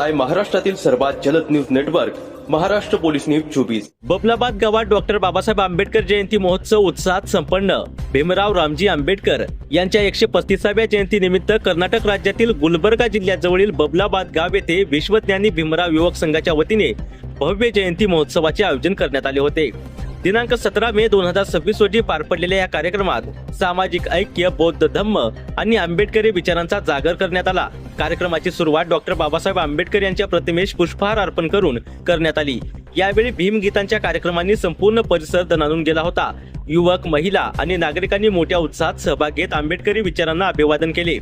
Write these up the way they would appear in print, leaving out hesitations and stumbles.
पाहताय महाराष्ट्रातील सर्वात जलद news network Maharashtra police news 24। बबलाबाद गावात डॉक्टर बाबासाहेब आंबेडकर जयंती महोत्सव उत्साहात संपन्न। भीमराव रामजी आंबेडकर यांच्या 135व्या जयंतीनिमित्त कर्नाटक राज्यातील गुलबर्गा जिल्ह्याजवळील बबलाबाद गाव येथे विश्वज्ञानी भीमराव युवक संघाच्या वतीने भव्य जयंती महोत्सवाचे आयोजन करण्यात आले होते। दिनांक 17 मे 2026 रोजी पार पडलेल्या या कार्यक्रमात सामाजिक ऐक्य, बौद्ध धम्म आणि आंबेडकरी विचारांचा जागर करण्यात आला। कार्यक्रमाची सुरुवात डॉक्टर बाबासाहेब आंबेडकर यांच्या प्रतिमेस पुष्पहार अर्पण करून करण्यात आली। यावेळी भीमगीतांच्या कार्यक्रमांनी संपूर्ण परिसर दणाणून गेला होता। युवक, महिला आणि नागरिकांनी मोठ्या उत्साहात सहभाग घेत आंबेडकरी विचारांना अभिवादन केले।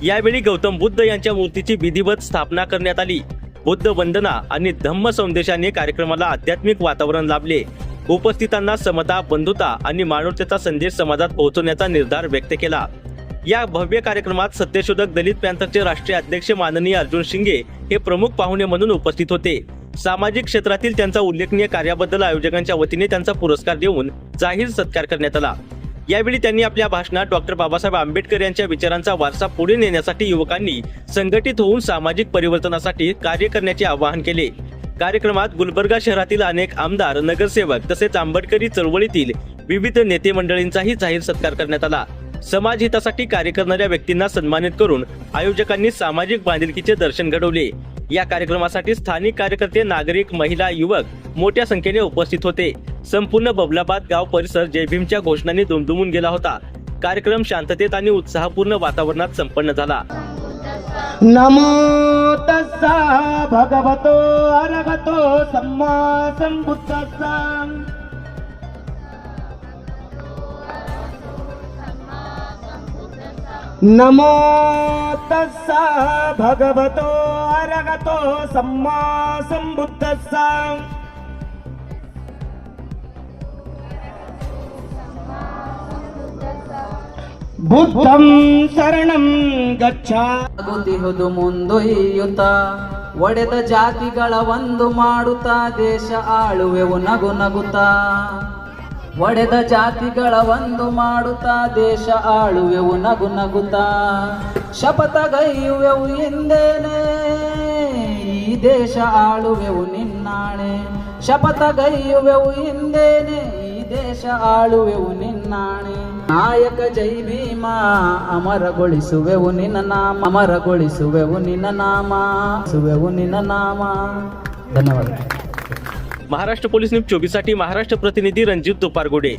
यावेळी गौतम बुद्ध यांच्या मूर्तीची विधिवत स्थापना करण्यात आली। बुद्ध वंदना आणि धम्म संदेशाने कार्यक्रमाला आध्यात्मिक वातावरण लाभले। उपस्थितांना समता, बंधुता आणि मानवतेचा संदेश समाजात पोहोचवण्याचा निर्धार व्यक्त केला। या भव्य कार्यक्रमात सत्यशोधक दलित पॅंथरचे राष्ट्रीय अध्यक्ष माननीय अर्जुन शिंगे हे प्रमुख पाहुणे म्हणून उपस्थित होते। सामाजिक क्षेत्रातील त्यांच्या उल्लेखनीय कार्याबद्दल आयोजकांच्या वतीने त्यांचा पुरस्कार देऊन जाहीर सत्कार करण्यात आला। यावेळी त्यांनी आपल्या भाषणात डॉक्टर बाबासाहेब आंबेडकर यांच्या विचारांचा वारसा पुढे नेण्यासाठी युवकांनी संघटित होऊन सामाजिक परिवर्तनासाठी कार्य करण्याचे आवाहन केले। कार्यक्रमात गुलबर्गा शहरातील अनेक आमदार, नगरसेवक तसेच आंबेडकरी चळवळीतील विविध नेते मंडळींचाही जाहीर सत्कार करण्यात आला। समाज हितासाठी कार्य करणाऱ्या व्यक्तींना सन्मानित करून आयोजकांनी सामाजिक बांधिलकीचे दर्शन घडवले। या कार्यक्रमासाठी स्थानिक कार्यकर्ते, नागरिक, महिला, युवक मोठ्या संख्येने उपस्थित होते। संपूर्ण बबलाबाद गाव परिसर जय भीमच्या घोषणांनी दुमदुमून गेला होता। कार्यक्रम शांततेत आणि उत्साहपूर्ण वातावरणात संपन्न झाला। नमो तस्सा भगवतो अरहतो सम्मा संबुद्धस्सा। नमो तस्सा भगवतो अरहतो सम्मा संबुद्धस्सा। बुद्धं शरणं गच्छामि। ಆಗುತ್ತಿಹುದು ಮುಂದೊಯ್ಯುತ್ತ ಒಡೆದ ಜಾತಿಗಳ ಒಂದು ಮಾಡುತ್ತಾ ದೇಶ ಆಳುವೆವು ನಗು ನಗುತ್ತಾ। ಒಡೆದ ಜಾತಿಗಳ ಒಂದು ಮಾಡುತ್ತಾ ದೇಶ ಆಳುವೆವು ನಗು ನಗುತ್ತಾ। ಶಪಥಗೈಯುವೆವು ಹಿಂದೇನೆ ಈ ದೇಶ ಆಳುವೆವು ನಿನ್ನಾಣೆ। ಶಪಥಗೈಯುವೆವು ಹಿಂದೇನೆ ಈ ದೇಶ ಆಳುವೆವು ನಿನ್ನಾಣೆ। ನಾಯಕ ಜೈ ಭೀಮ ಅಮರಗೊಳಿಸುವೆವು ನಿನ್ನ ನಾಮ, ಅಮರಗೊಳಿಸುವೆವು ನಿನ್ನ ನಾಮ, ಸುವೆವು ನಿನ್ನ ನಾಮ। ಧನ್ಯವಾದ। महाराष्ट्र पोलीस न्यूज 24 साठी महाराष्ट्र प्रतिनिधी रणजित दुपारगोडे।